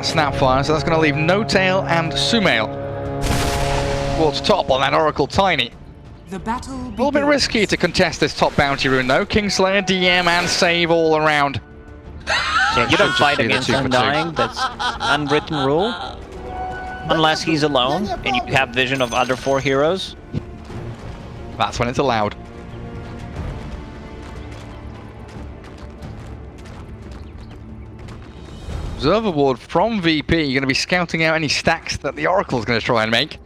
Snapfire, so that's going to leave No Tail and Sumail towards top on that Oracle Tiny. The battle A little bit risky to contest this top bounty rune though. Kingslayer, DM and save all around. Yeah, you don't fight against Undying, that's unwritten rule. Unless he's alone and you have vision of other 4 heroes. That's when it's allowed. Observer Ward from VP. You're going to be scouting out any stacks that the Oracle's going to try and make.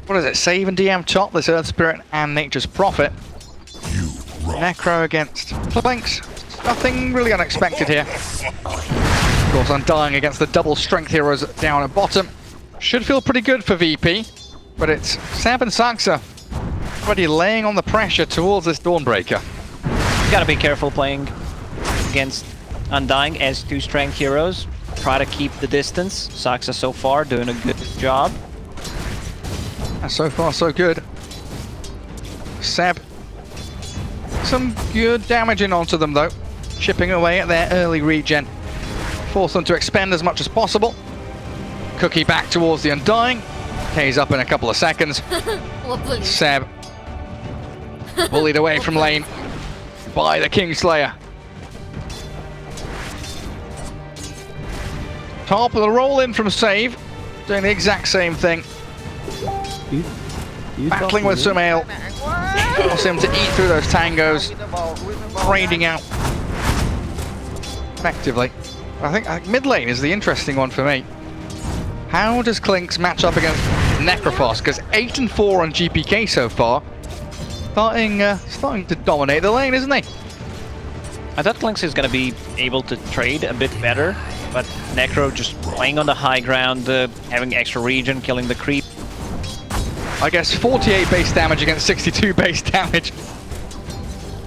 What is it? Save and DM top, this Earth Spirit and Nature's Prophet. Necro against Planks. Nothing really unexpected here. Of course, Undying against the double strength heroes down at bottom. Should feel pretty good for VP, but it's Sab and Saxa already laying on the pressure towards this Dawnbreaker. You gotta be careful playing against Undying as 2 strength heroes. Try to keep the distance. Saxa so far doing a good job. So far, so good. Seb, some good damaging onto them though. Chipping away at their early regen. Force them to expend as much as possible. Cookie back towards the Undying. K's up in a couple of seconds. Seb bullied away from lane by the Kingslayer. Top of the roll in from Save, doing the exact same thing. Battling with Sumail. Force him to eat through those tangos. Raiding out effectively. I think mid lane is the interesting one for me. How does Klinks match up against Necrophos? Because 8 and 4 on GPK so far. Starting to dominate the lane, isn't he? I thought Klinks is going to be able to trade a bit better, but Necro just playing on the high ground, having extra regen, killing the creep. I guess 48 base damage against 62 base damage.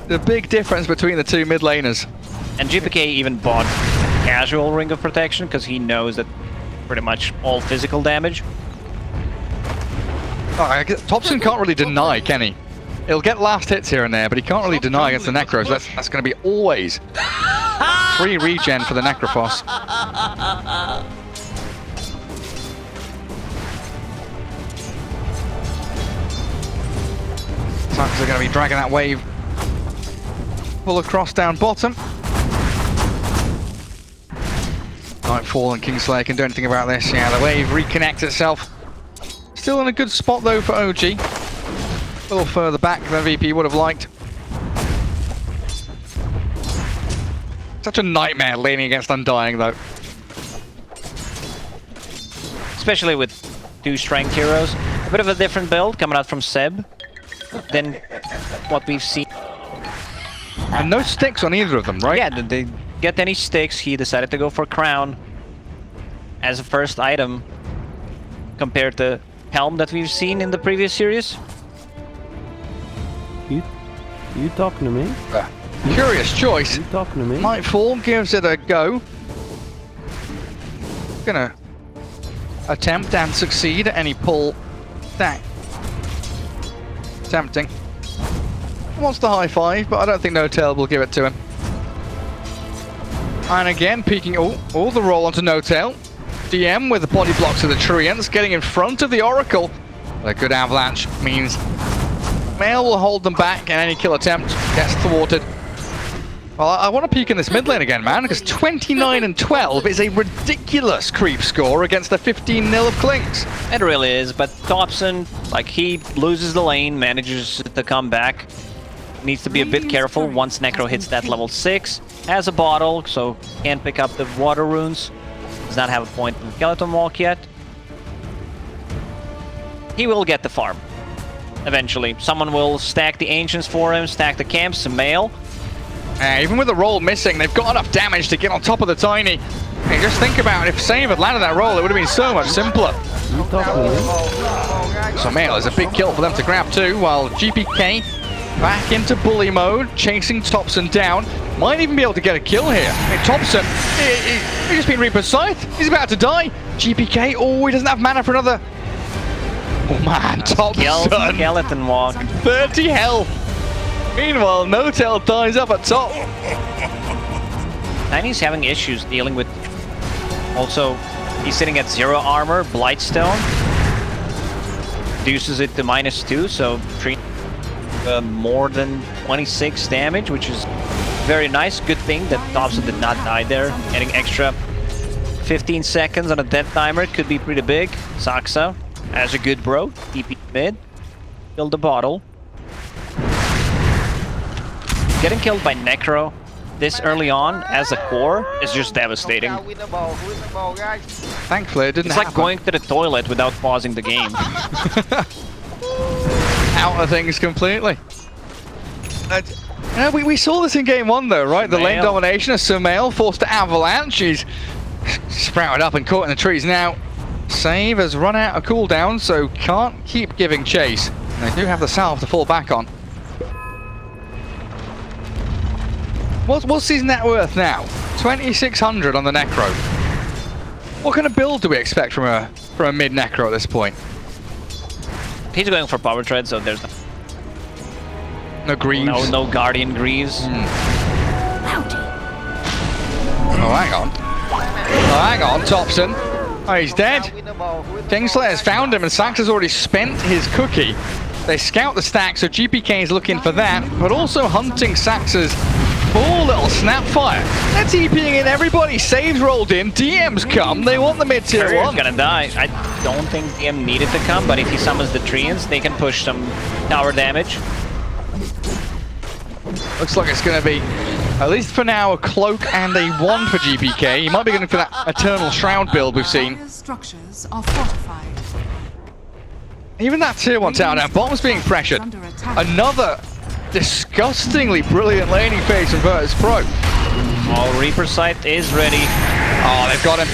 The big difference between the 2 mid laners. And GPK even bought casual Ring of Protection because he knows that pretty much all physical damage. Oh, Thompson can't really deny, can he? He'll get last hits here and there, but he can't really deny against the Necros. That's going to be always 3 regen for the Necrophos. Sucks are going to be dragging that wave pull across down bottom. Nightfall and Kingslayer can do anything about this. Yeah, the wave reconnects itself. Still in a good spot though for OG. A little further back than VP would have liked. Such a nightmare laning against Undying though. Especially with 2 strength heroes. A bit of a different build coming out from Seb than what we've seen. And no sticks on either of them, right? Yeah, did they get any sticks? He decided to go for Crown as a first item compared to Helm that we've seen in the previous series. You talking to me? Curious choice. You talking to me? Nightfall gives it a go. Gonna attempt and succeed at any pull stack. Tempting. Wants the high 5, but I don't think No Tail will give it to him. And again, peeking all the roll onto No Tail. DM with the body blocks of the Treants, getting in front of the Oracle. A good avalanche means Mail will hold them back, and any kill attempt gets thwarted. Well, I want to peek in this mid lane again, man, because 29 and 12 is a ridiculous creep score against the 15-0 of Klinks. It really is, but Thompson, like, he loses the lane, manages to come back. Needs to be a bit careful once Necro hits that level 6. Has a bottle, so can't pick up the water runes. Does not have a point in Skeleton Walk yet. He will get the farm. Eventually. Someone will stack the Ancients for him, stack the camps, some mail. Even with the roll missing, they've got enough damage to get on top of the Tiny. Hey, just think about it, if Save had landed that roll, it would have been so much simpler. So Mail is a big kill for them to grab too, while GPK back into bully mode, chasing Thompson down. Might even be able to get a kill here. Hey, Thompson, he's just been Reaper's Scythe. He's about to die. GPK, oh, he doesn't have mana for another. Oh man, Thompson. Skeleton Walk. 30 health. Meanwhile, No Tail dies up at top. Tiny's having issues dealing with Also, he's sitting at 0 armor, Blightstone. Reduces it to -2, so more than 26 damage, which is very nice. Good thing that Thompson did not die there. Getting extra 15 seconds on a death timer could be pretty big. Saksa, as a good bro, TP mid. Killed the bottle. Getting killed by Necro this early on as a core is just devastating. Thankfully, it didn't It's like happen. going to the toilet without pausing the game. Out of things completely. We saw this in game 1 though, right? The lane domination of Sumail forced to avalanche. He's sprouted up and caught in the trees now. Save has run out of cooldown, so can't keep giving chase. And they do have the salve to fall back on. What's his net worth now? 2,600 on the Necro. What kind of build do we expect from a mid Necro at this point? He's going for power tread, so there's No Greaves. no Guardian Greaves. Oh, hang on. Oh, hang on, Thompson. Oh, he's dead. Kingslayer's found him, and Sax has already spent his cookie. They scout the stack, so GPK is looking for that, but also hunting Sax's full little Snapfire. They're TPing in everybody. Saves rolled in. DM's come. They want the mid-tier Courier's 1. gonna die. I don't think DM needed to come, but if he summons the Treants, they can push some tower damage. Looks like it's going to be, at least for now, a cloak and a 1 for GPK. He might be going for that Eternal Shroud build we've seen. Structures are fortified. Even that tier 1 tower now, bottom's being pressured. Another disgustingly brilliant laning phase from Virtus Pro. Oh, Reaper Sight is ready. Oh, they've got him.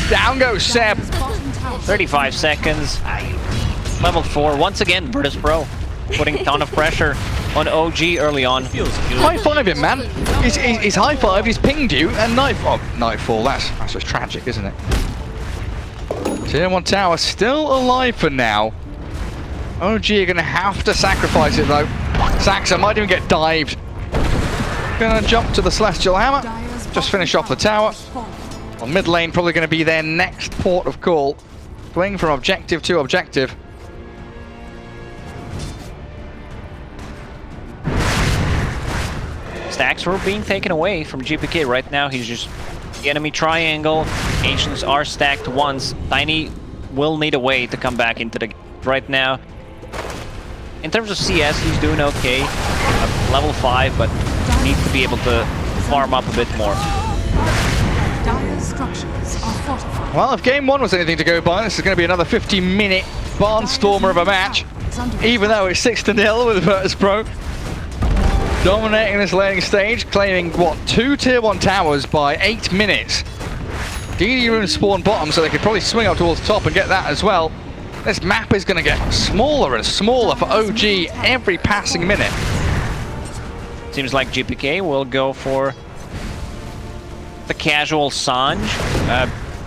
Down goes Seb. 35 seconds. Level 4. Once again, Virtus Pro putting a ton of pressure on OG early on. High five him, man. He's high five, he's pinged you, and nightfall. That's just tragic, isn't it? Tier 1 tower still alive for now. OG are going to have to sacrifice it though. Saxa might even get dived. Gonna jump to the Celestial Hammer. Just finish off the tower. Well, mid lane probably going to be their next port of call. Swing from objective to objective. Stacks were being taken away from GPK right now. He's just the enemy triangle. Ancients are stacked once. Tiny will need a way to come back into the game right now. In terms of CS, he's doing okay. Level 5, but needs to be able to farm up a bit more. Dire structures are fortified. Well, if game 1 was anything to go by, this is going to be another 50-minute barnstormer of a match. Even though it's 6-0 with Virtus Pro. Dominating this laning stage, claiming, what, 2 tier 1 towers by 8 minutes. DD runes spawn bottom, so they could probably swing up towards the top and get that as well. This map is going to get smaller and smaller for OG every passing minute. Seems like GPK will go for the casual Sange.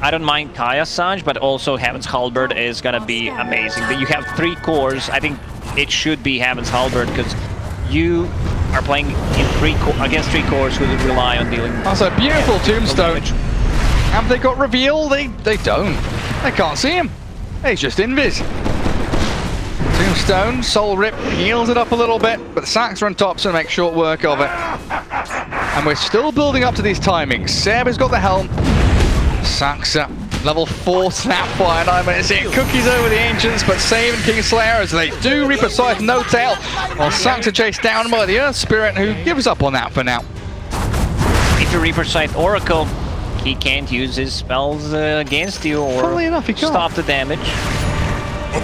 I don't mind Kaya Sange, but also Heaven's Halberd is going to be amazing. You have 3 cores. I think it should be Heaven's Halberd because you are playing in against 3 cores who rely on dealing. That's a beautiful tombstone. Have they got reveal? They don't. They can't see him. He's just invis. Tombstone, Soul Rip heals it up a little bit, but Sax run tops and make short work of it. And we're still building up to these timings. Seb has got the helm. Saxa, level 4 Snapfire, 9 minutes in. Cookies over the Ancients, but saving Kingslayer as they do Reaper Scythe, no tail. While Saxa chased down by the Earth Spirit, who gives up on that for now. If you Reaper Scythe Oracle, he can't use his spells against you or Funnily enough, he can't. Stop the damage.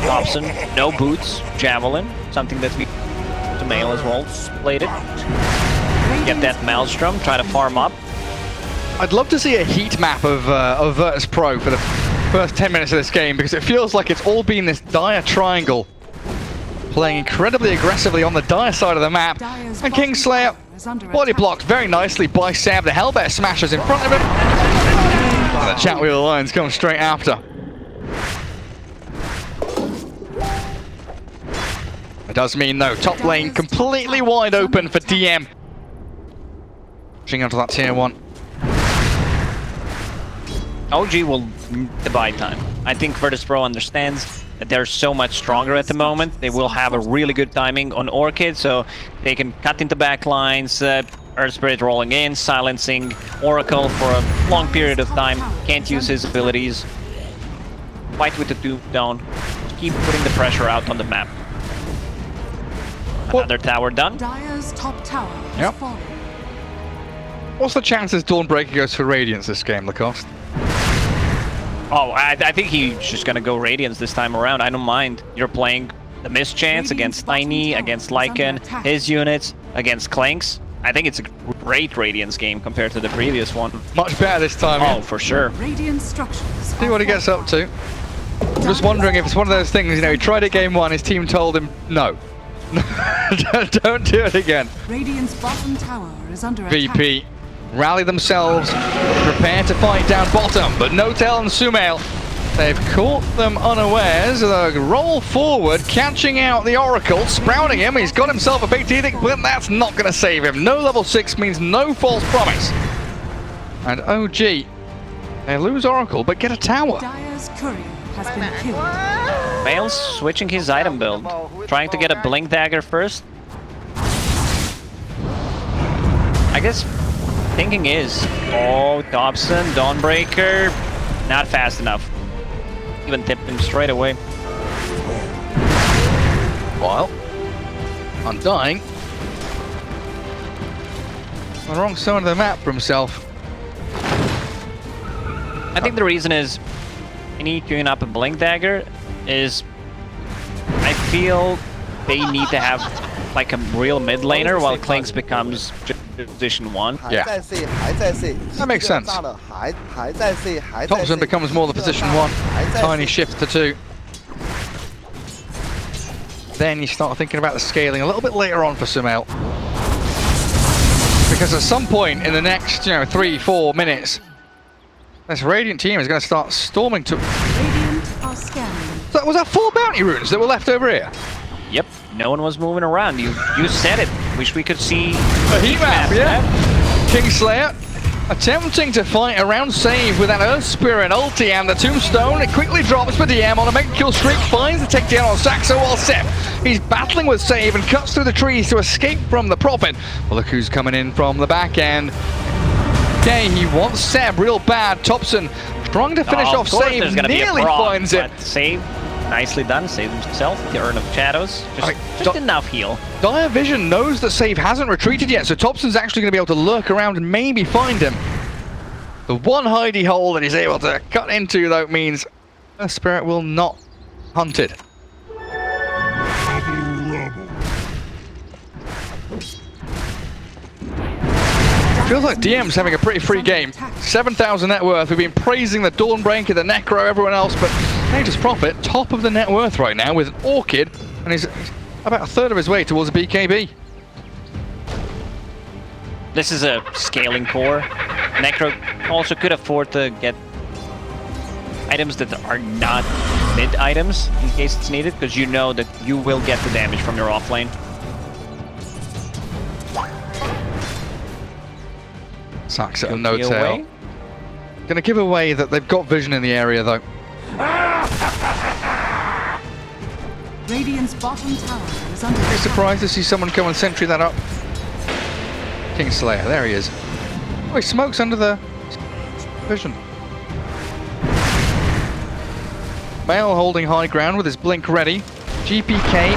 Thompson, no boots, Javelin, something that we to mail as well, played it. Get that Maelstrom, try to farm up. I'd love to see a heat map of Virtus Pro for the first 10 minutes of this game, because it feels like it's all been this dire triangle, playing incredibly aggressively on the dire side of the map. And Kingslayer, body blocked very nicely by Sam. The Hellbear Smashers in front of him. And the Chat Wheel Alliance comes straight after. It does mean, though, top lane completely wide open for DM. Pushing onto that tier 1. OG will buy time. I think Virtus Pro understands that they're so much stronger at the moment. They will have a really good timing on Orchid, so they can cut into backlines, Earth Spirit rolling in, silencing Oracle for a long period of time. Can't use his abilities. Fight with the 2 down. Keep putting the pressure out on the map. Another tower done. Dire's top tower has Yep. fallen. What's the chances Dawnbreaker goes for Radiance this game, Lacoste? Oh, I think he's just gonna go Radiance this time around. I don't mind. You're playing the Mischance against Tiny, against Lycan, his units, against Clanks. I think it's a great Radiance game compared to the previous one. Much better this time. Oh, Yeah. for sure. Radiant structures. See what he gets up to. I'm just wondering if it's one of those things, you know, he tried it game 1, his team told him, no. Don't do it again. Radiant's bottom tower is under attack. VP rally themselves, prepare to fight down bottom, but Notel and Sumail, they've caught them unawares. They roll forward, catching out the Oracle, sprouting him. He's got himself a big edict, but that's not going to save him. No level 6 means no false promise. And OG, they lose Oracle, but get a tower. Dire's courier has been killed. Mail's switching his item build, trying to get a Blink Dagger first. I guess thinking is, oh, Dobson, Dawnbreaker, not fast enough. Even tipped him straight away. While Undying on the wrong side of the map for himself. I think the reason is any queuing up a Blink Dagger is I feel they need to have like a real mid laner while Clanks becomes position 1. Yeah. That makes sense. Thompson becomes more the position 1. Tiny shifts to 2. Then you start thinking about the scaling a little bit later on for Sumail. Because at some point in the next, 3-4 minutes, this Radiant team is going to start storming to... Radiant are scanning. So was that 4 bounty runes that were left over here? Yep, no one was moving around. You said it. Wish we could see A heat map, yeah. Kingslayer attempting to fight around save with that Earth Spirit ulti and the Tombstone. It quickly drops for DM on a mega kill streak, finds the takedown on Saxo while Sep. He's battling with save and cuts through the trees to escape from the Prophet. Well, look who's coming in from the back end. Okay, he wants Seb real bad. Thompson trying to finish off save, nearly finds it. Save, nicely done. Saved himself. The Urn of Shadows. Just enough heal. Dire Vision knows that save hasn't retreated yet, so Thompson's actually going to be able to lurk around and maybe find him. The one hidey hole that he's able to cut into, though, means Earth Spirit will not hunted. Feels like DM's having a pretty free game. 7,000 net worth. We've been praising the Dawnbreaker, the Necro, everyone else, but Nature's Prophet, top of the net worth right now with an Orchid, and he's about a third of his way towards a BKB. This is a scaling core. Necro also could afford to get items that are not mid items in case it's needed, because you know that you will get the damage from your offlane. Sucks at no tail. Gonna give away that they've got vision in the area though. Radiant's bottom tower is under Be attack. surprised to see someone come and sentry that up. Kingslayer, there he is. Oh, he smokes under the vision. Mail holding high ground with his blink ready. GPK,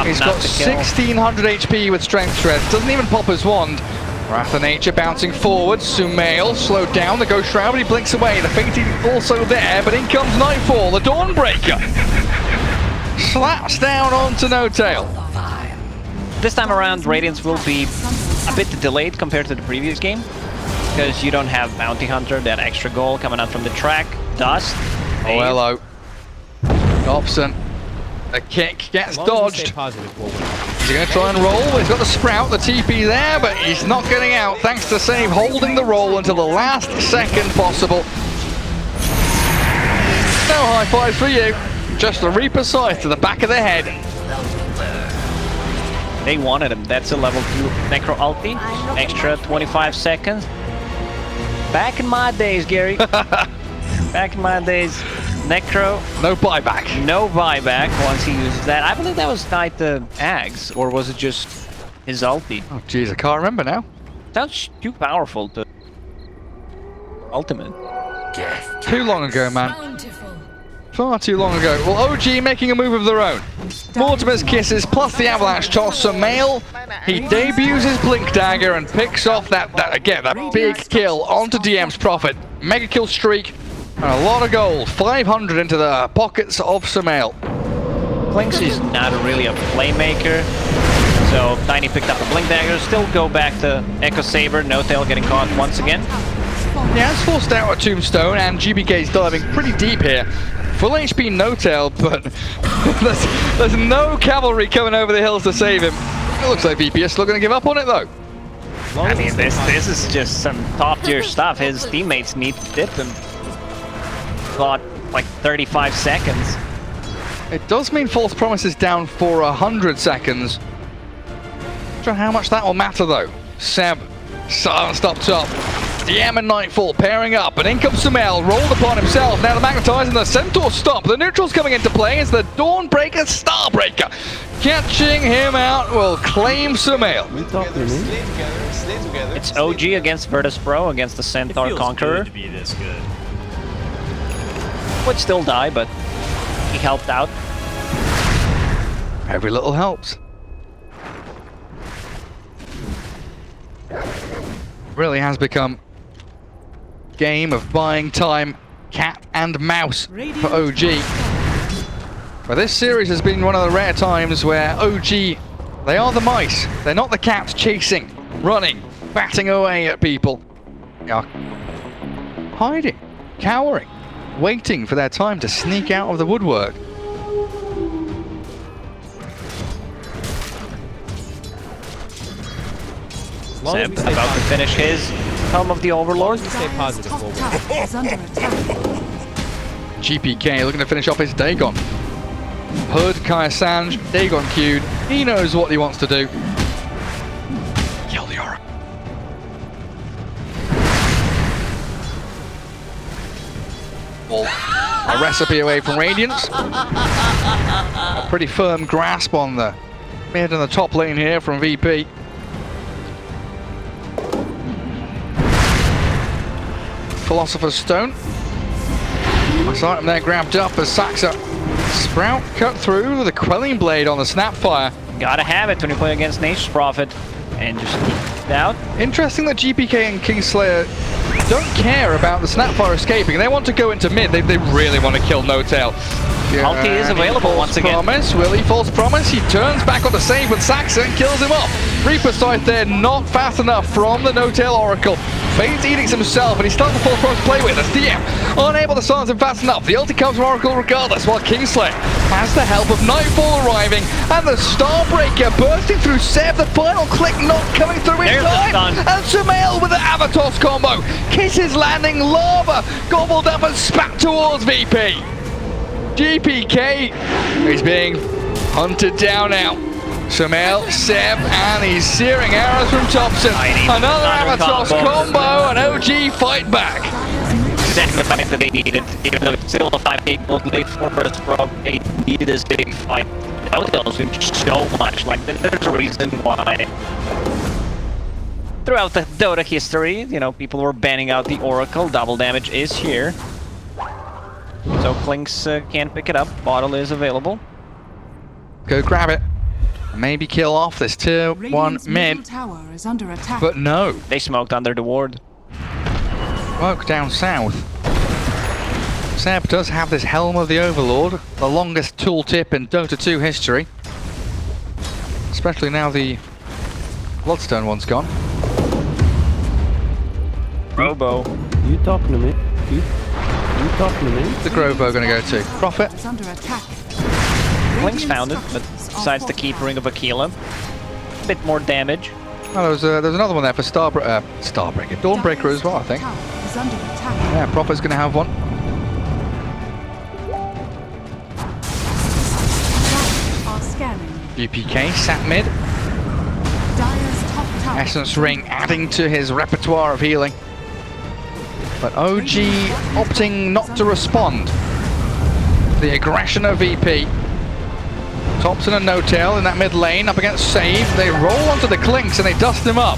he's got 1600 HP with strength shreds. Doesn't even pop his wand. Wrath of Nature bouncing forward. Sumail slowed down the Ghost Shroud, but he blinks away. The Fated also there, but in comes Nightfall. The Dawnbreaker slaps down onto No Tail. This time around, Radiance will be a bit delayed compared to the previous game, because you don't have Bounty Hunter, that extra goal coming out from the track. Dust. Oh, hello. Dobson. The kick gets dodged. He's going to try and roll. He's got the Sprout, the TP there, but he's not getting out thanks to Save holding the roll until the last second possible. No high five for you. Just the Reaper Scythe to the back of the head. They wanted him. That's a level 2 Necro ulti. Extra 25 seconds. Back in my days, Gary. Back in my days, Necro, No buyback. no buyback once he uses that. I believe that was tied to Ags, or was it just his ulti? Oh, jeez, I can't remember now. Sounds too powerful to ultimate. Too long ago, man. Far too long ago. Well, OG making a move of their own. Mortimer's kisses plus the avalanche toss. Sumail, he debuts his blink dagger and picks off that big kill onto DM's Prophet. Mega kill streak and a lot of gold. 500 into the pockets of Sumail. Clinks is not really a playmaker, so Tiny picked up the blink dagger. Still go back to Echo Saber. No Tail getting caught once again. Yeah, it's forced out a tombstone and GPK's diving pretty deep here. Full HP no tail, but there's no cavalry coming over the hills to save him. It looks like VP is still going to give up on it though. I mean, this is just some top tier stuff. His teammates need to dip him. Got like 35 seconds. It does mean False Promise is down for 100 seconds. Not sure how much that will matter though. Seb, silenced up top. DM and Nightfall pairing up, and in comes Sumail, rolled upon himself. Now the Magnetize and the Centaur stop. The neutral's coming into play as the Dawnbreaker Starbreaker. Catching him out will claim Sumail. You talking to me? It's OG against Virtus Pro against the Centaur Conqueror. To be this good. Would still die, but he helped out. Every little helps. Really has become game of buying time, cat and mouse for OG. But this series has been one of the rare times where OG, they are the mice. They're not the cats chasing, running, batting away at people. They are hiding, cowering, waiting for their time to sneak out of the woodwork. Seb about to finish his Helm of the Overlord. Stay positive. Top tower is under attack. GPK looking to finish off his Dagon. Hood, Kaya Sanj, Dagon queued. He knows what he wants to do. Kill the Oracle. A recipe away from Radiance. A pretty firm grasp on the mid and the top lane here from VP. Philosopher's Stone. Nice item there grabbed up as Saxa. Sprout cut through with a Quelling Blade on the Snapfire. Gotta have it when you play against Nature's Prophet. And just keep it out. Interesting that GPK and Kingslayer don't care about the Snapfire escaping. They want to go into mid. They really want to kill No Tail. Ulti is available once again. Promise, will he? False Promise. He turns back on the save with Saxa and kills him off. Reaper Scythe there, not fast enough from the No Tail Oracle. Faints Edicts himself, and he starts the False Promise to play with. As DM unable to silence him fast enough. The ulti comes from Oracle regardless, while Kingslayer has the help of Nightfall arriving, and the Starbreaker bursting through Seb. The final click not coming through in There's the time. stun. And Sumail with the Avatos combo. Kisses landing, lava gobbled up and spat towards VP. GPK is being hunted down now. Sumail, Seb, and he's searing arrows from Thompson. Another Avatos combo, and OG fight back. Exactly the fact that they needed, even though it's still a 5-8 gold late for Virtus Pro, they needed this big fight. No Tail's doing so much, like there's a reason why. Throughout the Dota history, you know, people were banning out the Oracle. Double damage is here. So Clinks can't pick it up. Bottle is available. Go grab it. Maybe kill off this tier 1 Radiant's middle mid. tower is under attack. But no. They smoked under the ward. Woke down south. Seb does have this Helm of the Overlord, the longest tooltip in Dota 2 history. Especially now the Bloodstone one's gone. Robo. You talking to me? You talking to me? The Grobo gonna go to Prophet. Is under attack. Clinks found it, but decides to keep Ring of Aquila. A bit more damage. Oh, there's another one there for Starbreaker, Dawnbreaker as well, I think. Is under attack. Yeah, Prophet's gonna have one. Are scanning. GPK sat mid. Dire's top tower. Essence Ring adding to his repertoire of healing. But OG opting not to respond. The aggression of VP. Thompson and No-Tail in that mid lane up against Save. They roll onto the Clinks and they dust him up.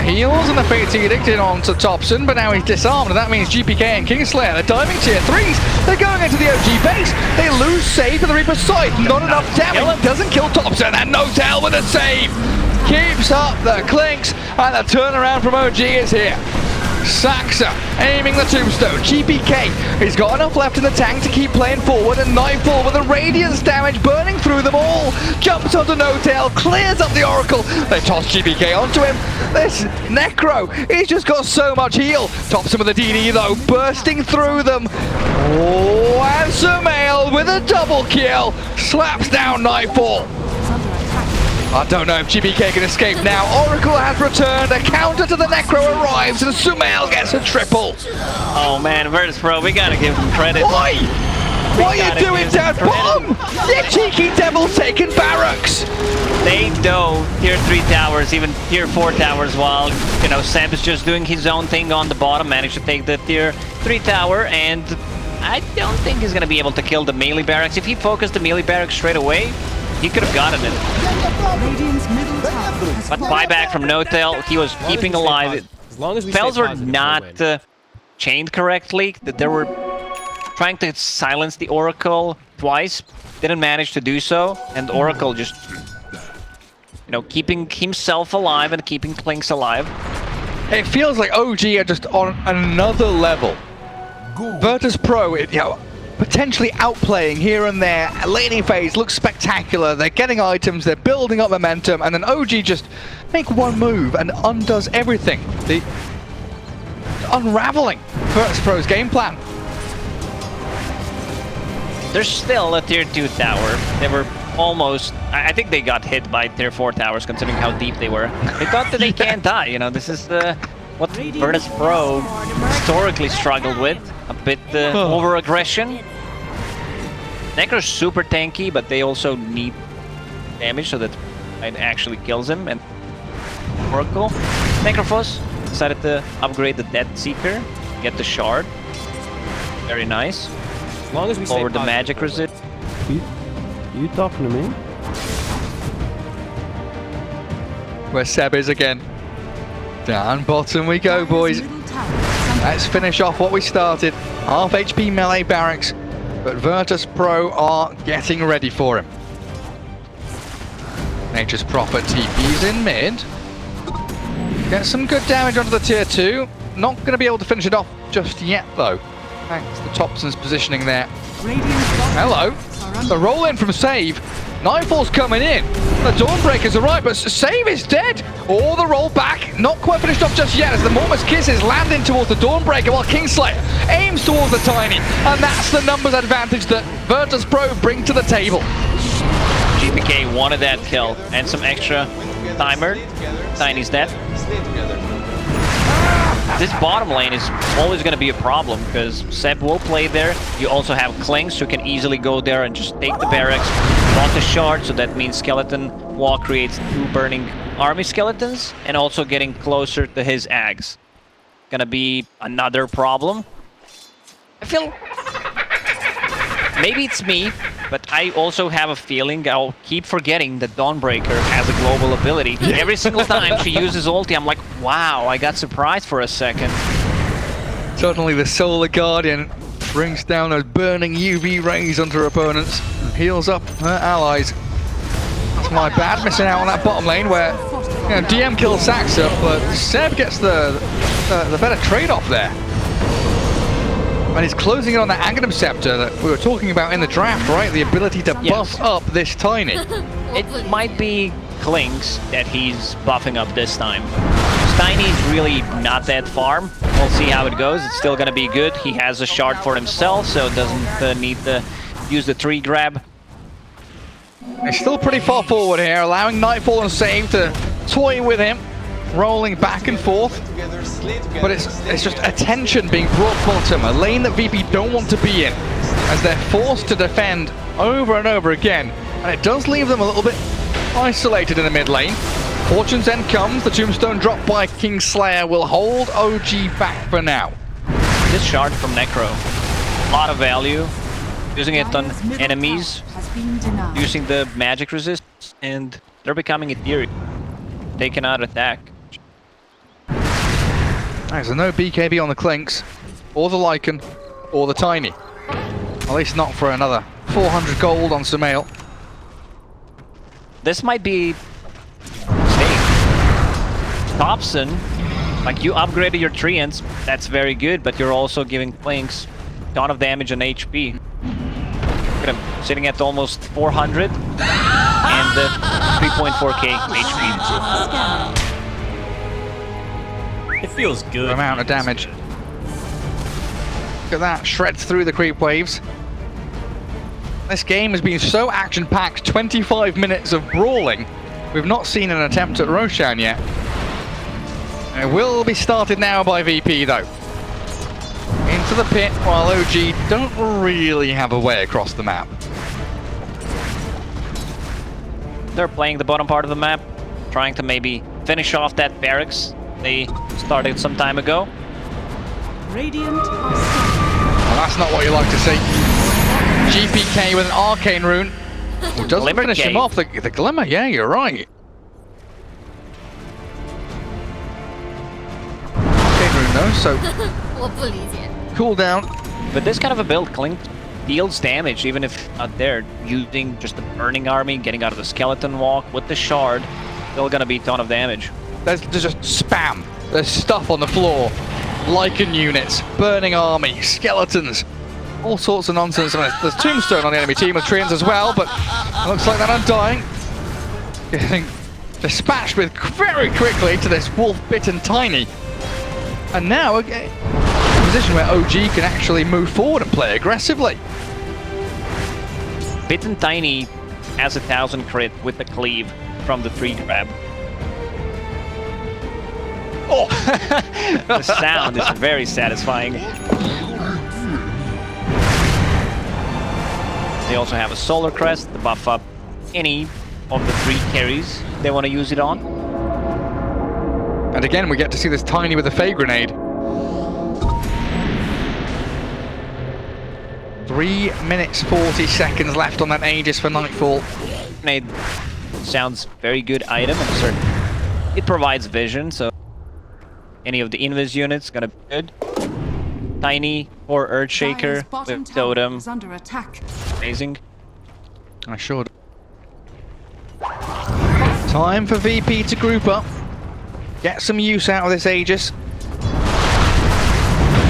Heals and the Fate's Edict in onto Thompson, but now he's disarmed, and that means GPK and Kingslayer, they're diving tier 3s. They're going into the OG base. They lose Save to the Reaper's side. Not enough damage. Doesn't kill Thompson, and No-Tail with a save. Keeps up the Clinks, and the turnaround from OG is here. Saxa aiming the tombstone. GPK, he's got enough left in the tank to keep playing forward, and Nightfall with the radiance damage burning through them all. Jumps onto No-Tail, clears up the Oracle. They toss GPK onto him. This Necro, he's just got so much heal. Tops him with a DD though, bursting through them. Oh, and Sumail with a double kill. Slaps down Nightfall. I don't know if GPK can escape now. Oracle has returned, a counter to the Necro arrives, and Sumail gets a triple. Oh man, Virtus.pro, we gotta give him credit. Why? What are you doing down bottom? You cheeky devil taking barracks. They dove tier 3 towers, even tier 4 towers, while, you know, Seb is just doing his own thing on the bottom, managed to take the tier 3 tower, and I don't think he's gonna be able to kill the melee barracks. If he focused the melee barracks straight away, he could have gotten it. But buyback from No-Tail, he was keeping alive. As long as we Spells stay were positive, not we'll win. chained correctly. That they were trying to silence the Oracle twice, didn't manage to do so, and Oracle just, you know, keeping himself alive and keeping Clinks alive. It feels like OG are just on another level. Virtus.pro, you know, potentially outplaying here and there. Laning phase looks spectacular. They're getting items, they're building up momentum, and then OG just make one move and undoes everything. The unraveling Virtus.pro's game plan. There's still a tier 2 tower. They were almost, I think they got hit by tier 4 towers considering how deep they were. They thought that they can't die, you know, this is what Virtus.pro historically struggled with. A bit over-aggression. Necro's super tanky, but they also need damage so that it actually kills him. And Oracle, Necrophos decided to upgrade the Death Seeker, get the shard. Very nice. As long as we stay Over the positive, magic we'll win. resist. You talking to me? Where Seb is again. Down bottom we go, boys. Let's finish off what we started. Half HP melee barracks, but Virtus.pro are getting ready for him. Nature's Prophet TP's in mid. Get some good damage onto the tier 2. Not going to be able to finish it off just yet though. Thanks to Thompson's positioning there. Hello. The roll in from Save. Nightfall's coming in. The Dawnbreakers are right, but Save is dead. Or the roll back. Not quite finished off just yet as the Mormous Kisses land in towards the Dawnbreaker while Kingslayer aims towards the Tiny. And that's the numbers advantage that Virtus.pro bring to the table. GPK wanted that kill and some extra timer. Tiny's dead. This bottom lane is always going to be a problem because Seb will play there. You also have Clinks who can easily go there and just take the barracks, want the shard, so that means Skeleton Wall creates 2 burning army skeletons and also getting closer to his Ags. Gonna be another problem. I feel... maybe it's me, but I also have a feeling I'll keep forgetting that Dawnbreaker has a global ability. Every single time she uses ulti, I'm like, wow, I got surprised for a second. Suddenly the Solar Guardian brings down those burning UV rays onto her opponents and heals up her allies. That's my bad, missing out on that bottom lane where, you know, DM kills Saxa, but Seb gets the better trade-off there. And he's closing in on that Aghanim Scepter that we were talking about in the draft, right? The ability to buff up this Tiny. It might be Clinks that he's buffing up this time. Tiny's really not that farm. We'll see how it goes. It's still gonna be good. He has a shard for himself, so doesn't need to use the tree grab. He's still pretty far forward here, allowing Nightfall and Save to toy with him, rolling back and forth. But it's just attention being brought bottom, a lane that VP don't want to be in, as they're forced to defend over and over again. And it does leave them a little bit isolated in the mid lane. Fortune's End comes, the tombstone drop by Kingslayer will hold OG back for now. This shard from Necro, a lot of value. Using it on Dire's middle enemies, tower has been denied. using the magic resistance, and they're becoming ethereal. They cannot attack. There's no BKB on the Clinks, or the Lycan, or the Tiny. At least not for another 400 gold on Sumail. This might be safe. Thompson, like you upgraded your treants, that's very good, but you're also giving Clinks a ton of damage and HP. Look at him, sitting at almost 400 and 3.4k HP. It feels good. Amount of damage. Look at that, shreds through the creep waves. This game has been so action-packed, 25 minutes of brawling. We've not seen an attempt at Roshan yet. It will be started now by VP though. Into the pit, while OG don't really have a way across the map. They're playing the bottom part of the map, trying to maybe finish off that barracks they started some time ago. Radiant are scanning. Well, that's not what you like to see. GPK with an arcane rune. Well, doesn't Glimmer finish him Cave. off. The glimmer, yeah, you're right. Arcane rune though, so 我不理解。 cooldown. But this kind of a build, Clink deals damage even if not there. Using just the burning army, getting out of the skeleton walk with the shard, still gonna be a ton of damage. There's just spam. There's stuff on the floor. Lycan units, burning army, skeletons, all sorts of nonsense. I mean, there's Tombstone on the enemy team with Treants as well, but it looks like that Undying getting dispatched with very quickly to this wolf-bitten Tiny. And now a position where OG can actually move forward and play aggressively. Bitten Tiny has 1,000 crit with the cleave from the 3 grab. Oh! The sound is very satisfying. They also have a Solar Crest to buff up any of the 3 carries they want to use it on. And again, we get to see this Tiny with a Fey Grenade. 3 minutes 40 seconds left on that Aegis for Nightfall. Grenade sounds very good item, and certain it provides vision, so any of the invis units gonna be good. Tiny or Earthshaker Dire's bottom with tower Totem, is under attack. amazing. I should. Time for VP to group up. Get some use out of this Aegis.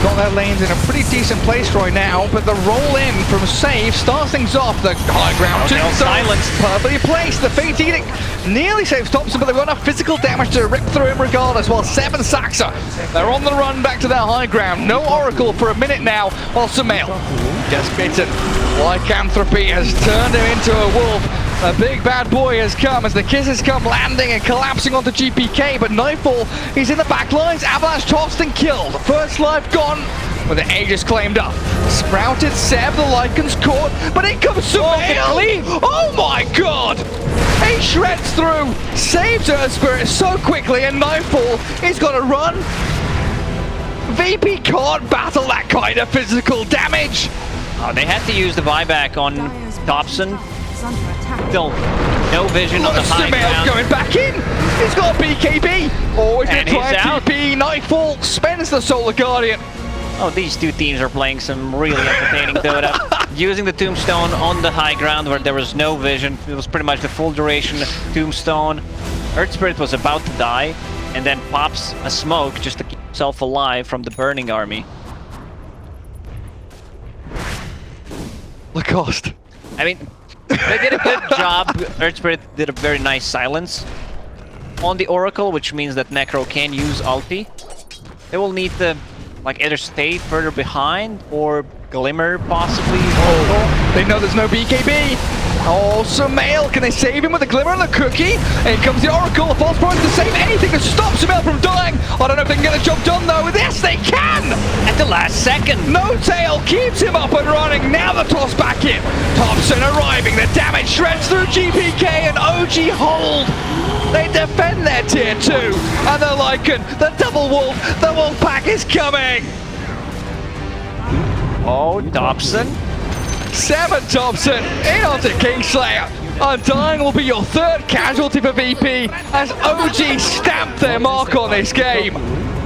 Got their lanes in a pretty decent place right now, but the roll in from Save starts things off. The high ground they'll silence. perfectly placed. The Fate Edict nearly saves Thompson, but they've got enough physical damage to rip through him regardless. While Seb and Saxa, they're on the run back to their high ground. No Oracle for a minute now, while Sumail gets bitten. Lycanthropy has turned him into a wolf. A big bad boy has come as the kisses come landing and collapsing onto GPK, but Nightfall, he's in the back lines. Avalanche tossed and killed. First life gone, with the Aegis claimed up. Sprouted Seb, the Lycan's caught, but in comes Sumail! Oh my god! He shreds through, saves Earth Spirit so quickly, and Nightfall, he's got to run. VP can't battle that kind of physical damage. Oh, they had to use the buyback on Dire's bottom Dobson. tower is under attack. Still no vision on the high Sumail ground. going back in. He's got a BKB. Oh, he's going And to try he's a out. TP. Nightfall spends the Solar Guardian. Oh, these two teams are playing some really entertaining Dota. Using the Tombstone on the high ground where there was no vision. It was pretty much the full duration Tombstone. Earth Spirit was about to die and then pops a smoke just to keep himself alive from the burning army. Lacoste. I mean, they did a good job. Earth Spirit did a very nice silence on the Oracle, which means that Necro can use ulti. They will need to like either stay further behind or Glimmer possibly. Oh, they know there's no BKB. Oh, Sumail, can they save him with the Glimmer and the Cookie? In comes the Oracle, the false promise to save anything to stop Sumail from dying. I don't know if they can get the job done though. Yes, they can! At the last second! No Tail keeps him up and running. Now the toss back in. Thompson arriving. The damage shreds through GPK and OG hold. They defend their tier 2. And the Lycan, the double wolf, the wolf pack is coming. Oh, Dobson. 7 Dobson in onto Kingslayer. Undying will be your 3rd casualty for VP as OG stamp their mark on this game.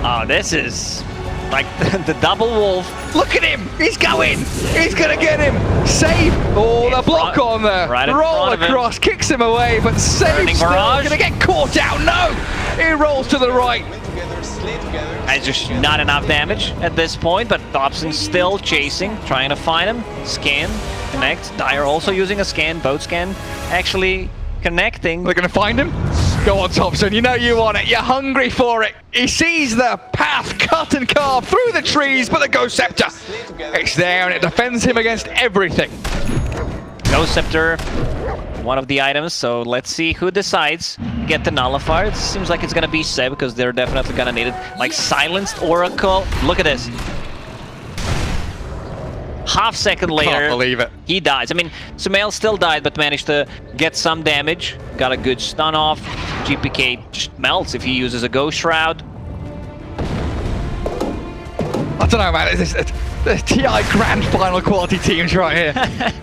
Oh, this is like the double wolf. Look at him! He's going! He's gonna get him! Save! Oh, the block on there! Right in Roll front of him. across, kicks him away, but Save Turning still barrage. gonna get caught out. No! He rolls to the right. There's just not enough damage at this point, but Dobson's still chasing, trying to find him. Scan, connect. Dyer also using a scan, both scan, actually connecting. They're gonna find him. Go on, Thompson. You know you want it. You're hungry for it. He sees the path cut and carved through the trees, but the Ghost Scepter, it's there and it defends him against everything. Ghost Scepter, one of the items, so let's see who decides. Get the Nullifier. It seems like it's gonna be Seb because they're definitely gonna need it. Like Silenced Oracle. Look at this. Half second later, Can't believe it. he dies. I mean, Sumail still died, but managed to get some damage. Got a good stun off. GPK just melts if he uses a Ghost Shroud. I don't know, man. It's the TI Grand Final quality teams right here.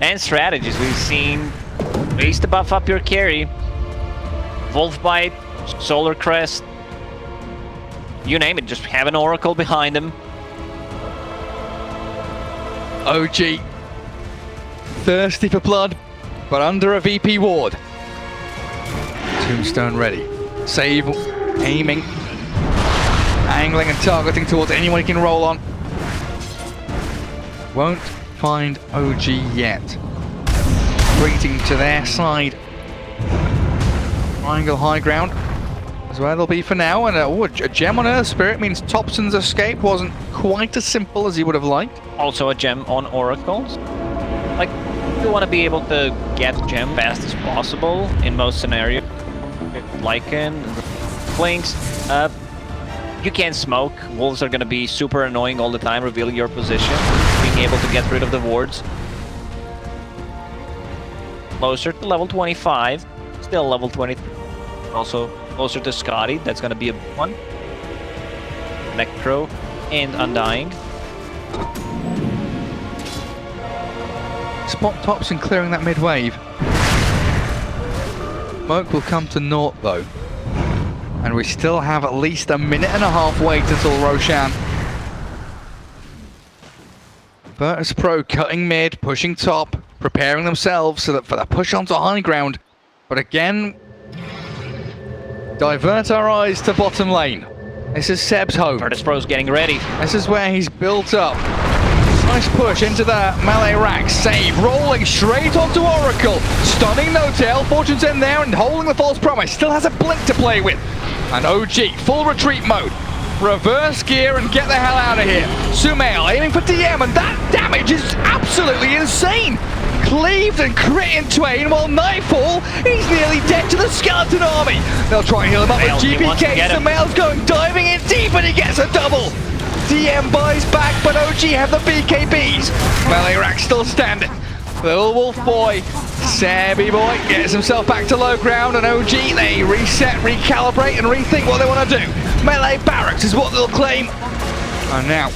And strategies. We've seen ways to buff up your carry. Wolf Bite, Solar Crest. You name it, just have an Oracle behind him. OG, thirsty for blood, but under a VP ward. Tombstone ready. Save, aiming, angling and targeting towards anyone he can roll on. Won't find OG yet. Retreating to their side. Triangle high ground is where they'll be for now. And a gem on Earth Spirit means Thompson's escape wasn't quite as simple as he would have liked. Also a gem on Oracles. Like, you want to be able to get gem fast as possible in most scenarios. Lycan, Flinks, you can't smoke. Wolves are going to be super annoying all the time, revealing your position. Being able to get rid of the wards. Closer to level 25. Still level 20. Also closer to Scotty. That's going to be a big one. Necro and Undying. Spot Thompson clearing that mid wave. Smoke will come to naught though. And we still have at least a minute and a half wait until Roshan. Virtus Pro cutting mid, pushing top, preparing themselves so that for the push onto high ground. But again, divert our eyes to bottom lane. This is Seb's home. Virtus Pro's getting ready. This is where he's built up. Nice push into the melee rack. Save, rolling straight onto Oracle. Stunning No Tail. Fortune's in there and holding the false promise. Still has a blink to play with. And OG, full retreat mode. Reverse gear and get the hell out of here. Sumail aiming for DM, and that damage is absolutely insane. Cleaved and crit in twain, while Nightfall, he's nearly dead to the skeleton army. They'll try and heal him up with GPK. Sumail's going diving in deep and he gets a double. DM buys back, but OG have the BKBs. Melee rack still standing. Little Wolf Boy, Sabby Boy gets himself back to low ground, and OG, they reset, recalibrate, and rethink what they want to do. Melee barracks is what they'll claim. And now,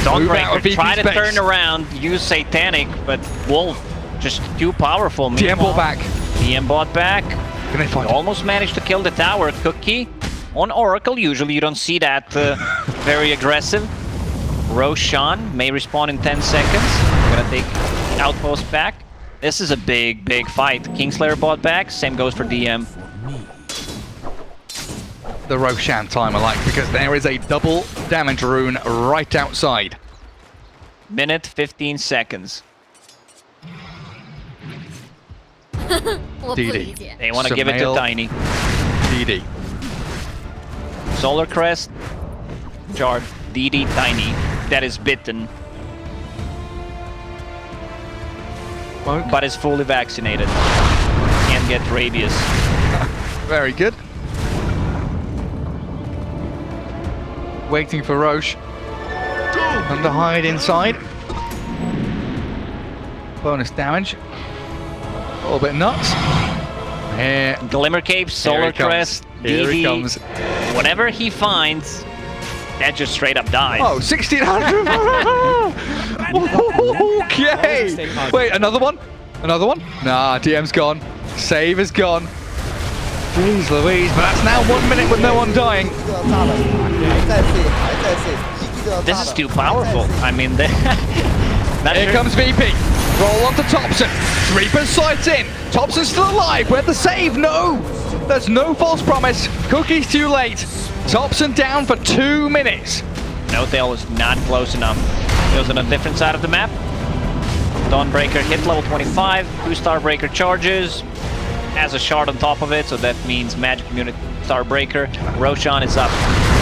Dawnbreaker try to turn around, use Satanic, but Wolf just too powerful. DM ball back. DM bot back. Can they find Almost managed to kill the tower. Cookie on Oracle. Usually you don't see that very aggressive. Roshan may respawn in 10 seconds. We're gonna take Outpost back. This is a big, big fight. Kingslayer bot back. Same goes for DM. the Roshan time I like, because there is a double damage rune right outside. Minute 15 seconds. DD. They want to give it to Sumail. Tiny. DD. Solar Crest. Jar. DD Tiny. That is bitten. Smoke. But is fully vaccinated. Can't get rabies. Very good. Waiting for Roche. And to hide inside. Bonus damage. A little bit nuts. Here. Glimmer Cape, Solar Here he comes. Crest, Here he DD. comes. Whatever he finds, That just straight up dies. Oh, 1600. Okay. Wait, another one? Another one? Nah, DM's gone. Save is gone. Jeez Louise, but that's now 1 minute with no one dying. This is too powerful. I mean, Here comes VP. Roll onto Thompson. Reaper sights in. Thompson's still alive. Where'd the save? No. There's no false promise. Cookie's too late. Thompson down for 2 minutes. No-tail was not close enough. It was on a different side of the map. Dawnbreaker hit level 25. 2-star breaker charges. Has a shard on top of it, so that means magic immunity Starbreaker. Roshan is up.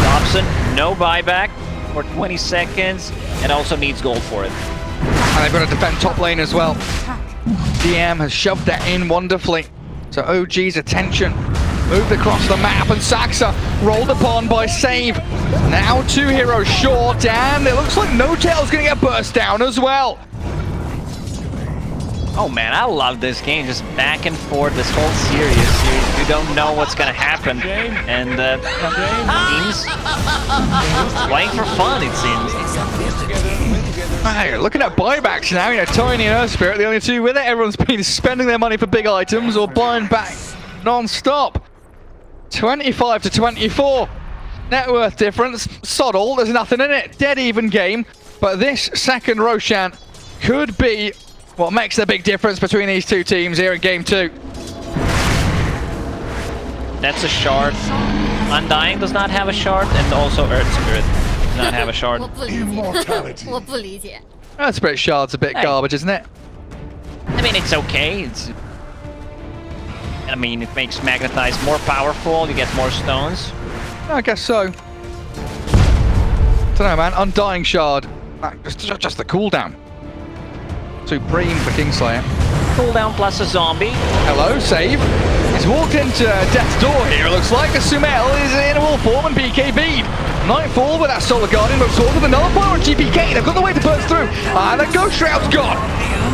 Thompson, no buyback for 20 seconds, and also needs gold for it. And they've got to defend top lane as well. DM has shoved that in wonderfully. So OG's attention moved across the map, and Saxa rolled upon by Save. Now 2 heroes short, and it looks like No-Tail's going to get burst down as well. Oh man, I love this game. Just back and forth, this whole series. You don't know what's gonna happen, and teams playing for fun. It seems. Hey, looking at buybacks now. You know, Tiny and Earth Spirit, the only 2 with it. Everyone's been spending their money for big items or buying back non-stop. 25 to 24. Net worth difference. Sod all. There's nothing in it. Dead even game. But this second Roshan could be what makes the big difference between these 2 teams here in game 2. That's a shard. Undying does not have a shard, and also Earth Spirit does not have a shard. Earth Spirit shard's a bit garbage, isn't it? I mean, it's okay. I mean, it makes Magnetize more powerful. You get more stones. I guess so. Don't know, man. Undying shard. Just the cooldown. Supreme for Kingslayer. Cooldown plus a zombie. Hello, Save. He's walked into death's door here. It looks like a Sumail is in a wolf form and BKB'd. Nightfall with that Solar Guardian looks all with the Nullifier on GPK. They've got the way to burst through. And the Ghost Shroud's gone.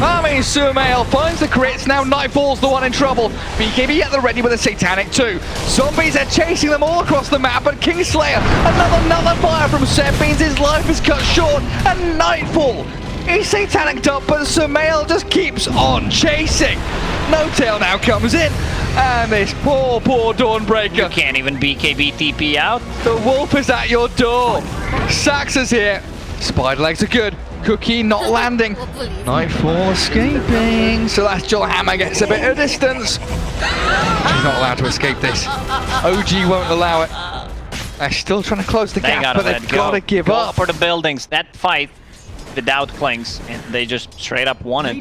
I mean, Sumail finds the crits. Now Nightfall's the one in trouble. BKB at the ready with a Satanic 2. Zombies are chasing them all across the map, but Kingslayer, another Nullifier from Seb means his life is cut short. And Nightfall, he's Satanic up, but Sumail just keeps on chasing. No-Tail now comes in, and this poor Dawnbreaker. You can't even BKB TP out. The wolf is at your door. Saxa's here. Spider legs are good. Cookie not landing. Nightfall escaping. Celestial Hammer gets a bit of distance. She's not allowed to escape this. OG won't allow it. They're still trying to close the gap, but they've got to give up. For the buildings. That fight without Clings, and they just straight up won it.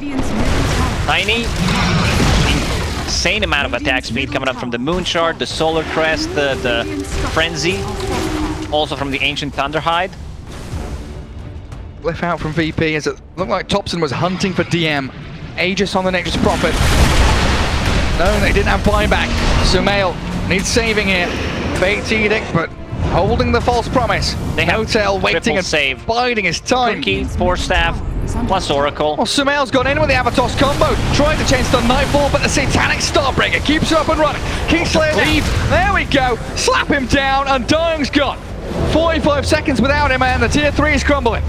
Tiny, insane amount of attack speed coming up from the Moon Shard, the Solar Crest, the Frenzy, also from the Ancient Thunderhide. Glyph out from VP as it looked like Thompson was hunting for DM. Aegis on the Nature's Prophet. No, they didn't have buyback. Sumail needs saving here. Fate's Edict, but holding the false promise. They have No-Tail waiting and save. biding his time. Cookie, Force Staff, plus Oracle. Well, Sumail's gone in with the Avatos combo, trying to change the Nightfall, but the Satanic Starbreaker keeps her up and running. Kingslayer leave. There we go. Slap him down, and Dying's gone. 45 seconds without him, and the tier 3 is crumbling.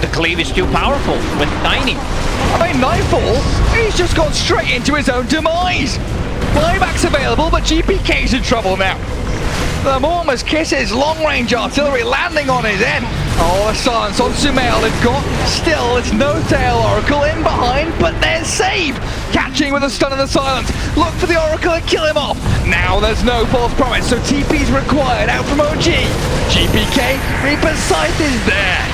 The cleave is too powerful with Tiny. I mean, Nightfall, he's just gone straight into his own demise. Buyback's available, but GPK's in trouble now. The Mormor's Kisses, long-range artillery landing on his end. Oh, the silence on Sumail. They've got still it's No-Tail Oracle in behind, but there's Save. Catching with a stun of the silence. Look for the Oracle and kill him off. Now there's no false promise, so TP's required out from OG. GPK, Reaper's Scythe is there.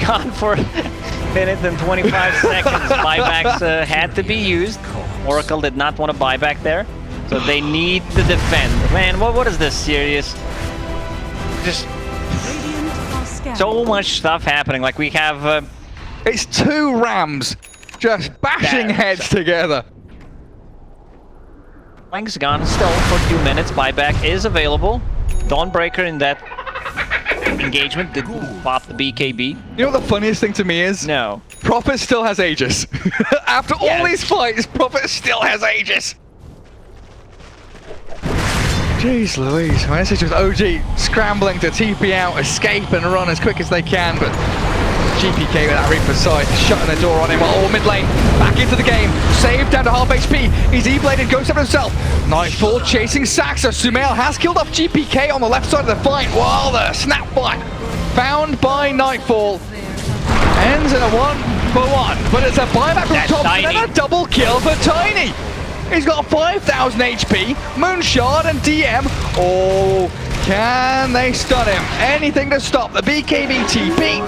Gone for a minute and 25 seconds. Buybacks had to be used. Oracle did not want to buy back there, so they need to defend. Man, what is this series? Just so much stuff happening. Like we have... It's 2 Rams just bashing heads together. Flank's gone still for 2 minutes. Buyback is available. Dawnbreaker in that engagement did pop the BKB. You know what the funniest thing to me is? No. Prophet still has Aegis. After all these fights, Prophet still has Aegis. Jeez Louise, I mean, this is just OG scrambling to TP out, escape and run as quick as they can, but GPK with that Reaper side, shutting the door on him, all mid lane, back into the game, saved down to half HP, he's E-bladed, goes up himself, Nightfall chasing Saxa, Sumail has killed off GPK on the left side of the fight, while the snapback found by Nightfall ends in a 1-for-1, but it's a buyback from Thompson and a double kill for Tiny. He's got 5,000 HP, Moonshard and DM. Oh, can they stun him? Anything to stop the BKB TP.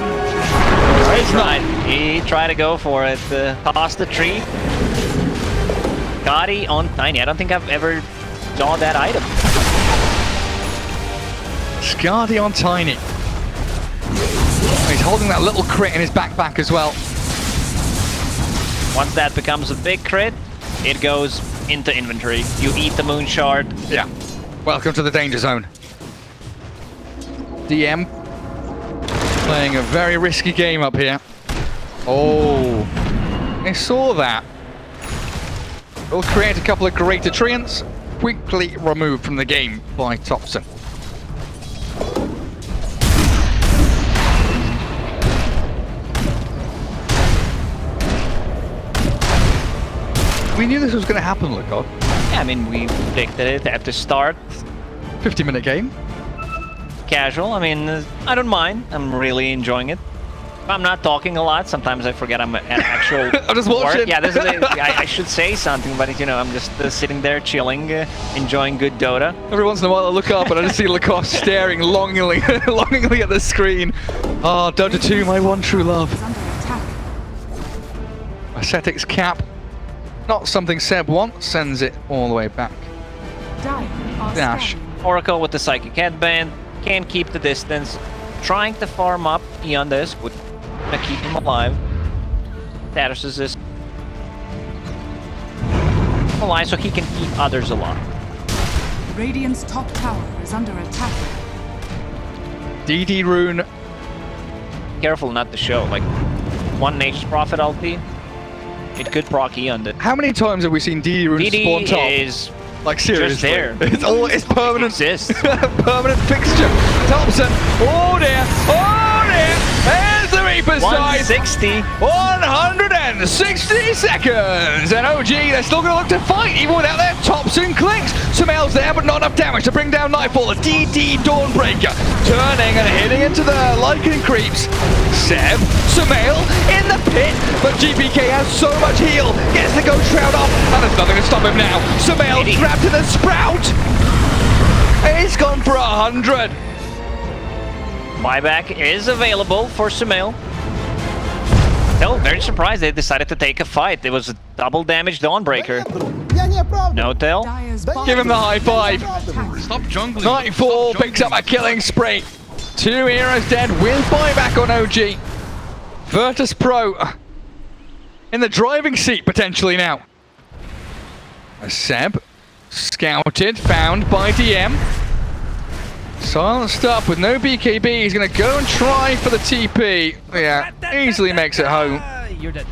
He tried to go for it, toss the tree. Gotti on Tiny. I don't think I've ever saw that item. Scardy on Tiny. He's holding that little crit in his backpack as well. Once that becomes a big crit, it goes into inventory. You eat the moon shard. Yeah. Welcome to the danger zone. DM playing a very risky game up here. Oh, I saw that. Will create a couple of greater treants. Quickly removed from the game by Thompson. We knew this was going to happen, look on. Yeah, I mean, we predicted it at the start. 50-minute game. Casual. I mean, I don't mind. I'm really enjoying it. I'm not talking a lot. Sometimes I forget I'm an actual. I'm just watching. Yeah, this is I should say something, but you know, I'm just sitting there chilling, enjoying good Dota. Every once in a while I look up and I just see Lacoste staring longingly, longingly at the screen. Oh, Dota 2, my one true love. Is under attack. Ascetic's cap. Not something Seb wants, sends it all the way back. Dire are Dash. standing. Oracle with the Psychic Headband can keep the distance. Trying to farm up beyond this would keep him alive. Status is this alive so he can keep others alive. Radiant's top tower is under attack. DD rune. Careful not to show, like, one Nature's Prophet ulti. It could proc E on it. How many times have we seen DD rune spawn top? DD is Like seriously, just there. It's permanent. Exists. Permanent fixture. Thompson. Oh dear. Oh dear. There's the Reaper's side. 160. 160 seconds. And OG, they're still going to look to fight even without their Thompson clinks. Sumail's there, but not enough damage to bring down Nightfall. A DD Dawnbreaker turning and hitting into the Lycan creeps. Seb, Sumail in the pit, but GPK has so much heal. Gets the Ghost Shroud off, and there's nothing to stop him now. Sumail grabbed to the Sprout. He's gone for 100. Buyback is available for Sumail. Still very surprised they decided to take a fight. It was a double damage Dawnbreaker. No tail. Dire's Give him the high five. Stop jungling. Nightfall picks up a killing spree. 2 heroes dead with buyback on OG. Virtus Pro in the driving seat potentially now. A Seb scouted, found by DM. Silenced up with no BKB. He's going to go and try for the TP. Yeah, easily makes it home. You're dead.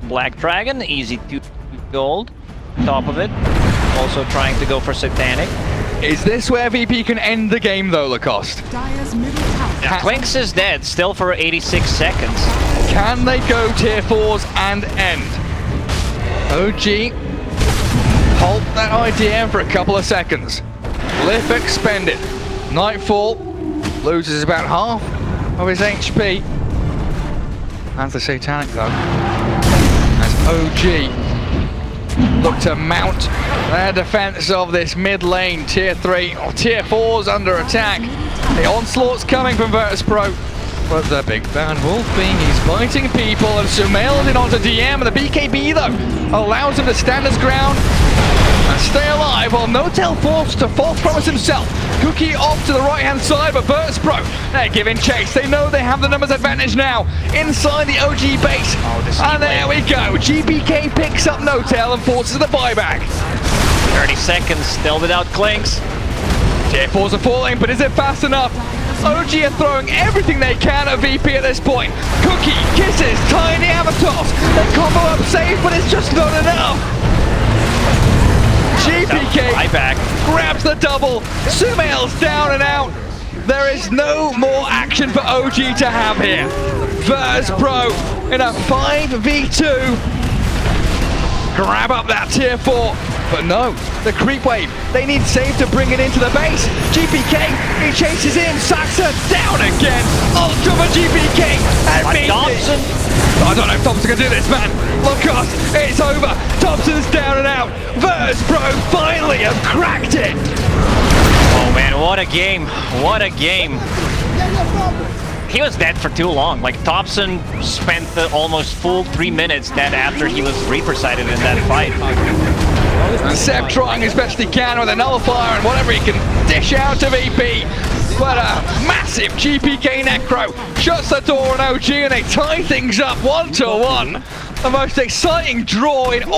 Black Dragon, easy 2 gold. Top of it. Also trying to go for Satanic. Is this where VP can end the game though, Lacoste? Dire's middle tower. Clinks is dead, still for 86 seconds. Can they go tier 4s and end? OG, halt that idea for a couple of seconds. Lip expended. Nightfall loses about half of his HP. And the Satanic though. As OG look to mount their defense of this mid lane. Tier 3 or tier 4s under attack. The onslaught's coming from Virtus Pro. But the big bad wolf being, he's biting people, and Sumail's in onto DM, and the BKB though allows him to stand his ground and stay alive, while No-Tail forced to false promise himself. Cookie off to the right hand side, but Virtus Pro, they're giving chase. They know they have the numbers advantage now inside the OG base. And there we go. GPK picks up No-Tail and forces the buyback. 30 seconds, still without Clinks. Tier 4s are falling, but is it fast enough? OG are throwing everything they can at VP at this point. Cookie, Kisses, Tiny Avatars. They combo up safe, but it's just not enough. GPK Buyback. grabs the double. Sumail's down and out. There is no more action for OG to have here. Verse Pro in a 5v2. Grab up that tier 4. But no, the creep wave. They need save to bring it into the base. GPK, he chases in. Saxa down again. Ultra for GPK. And Like Thompson. I don't know if Thompson can do this, man. Look us, it's over. Thompson's down and out. Verse Pro finally have cracked it. Oh man, what a game. What a game. He was dead for too long. Like, Thompson spent the almost full 3 minutes dead after he was Reaper-sided in that fight. Seb trying as best he can with a nullifier and whatever he can dish out to VP. But a massive GPK Necro shuts the door on OG and they tie things up 1-1. The most exciting draw in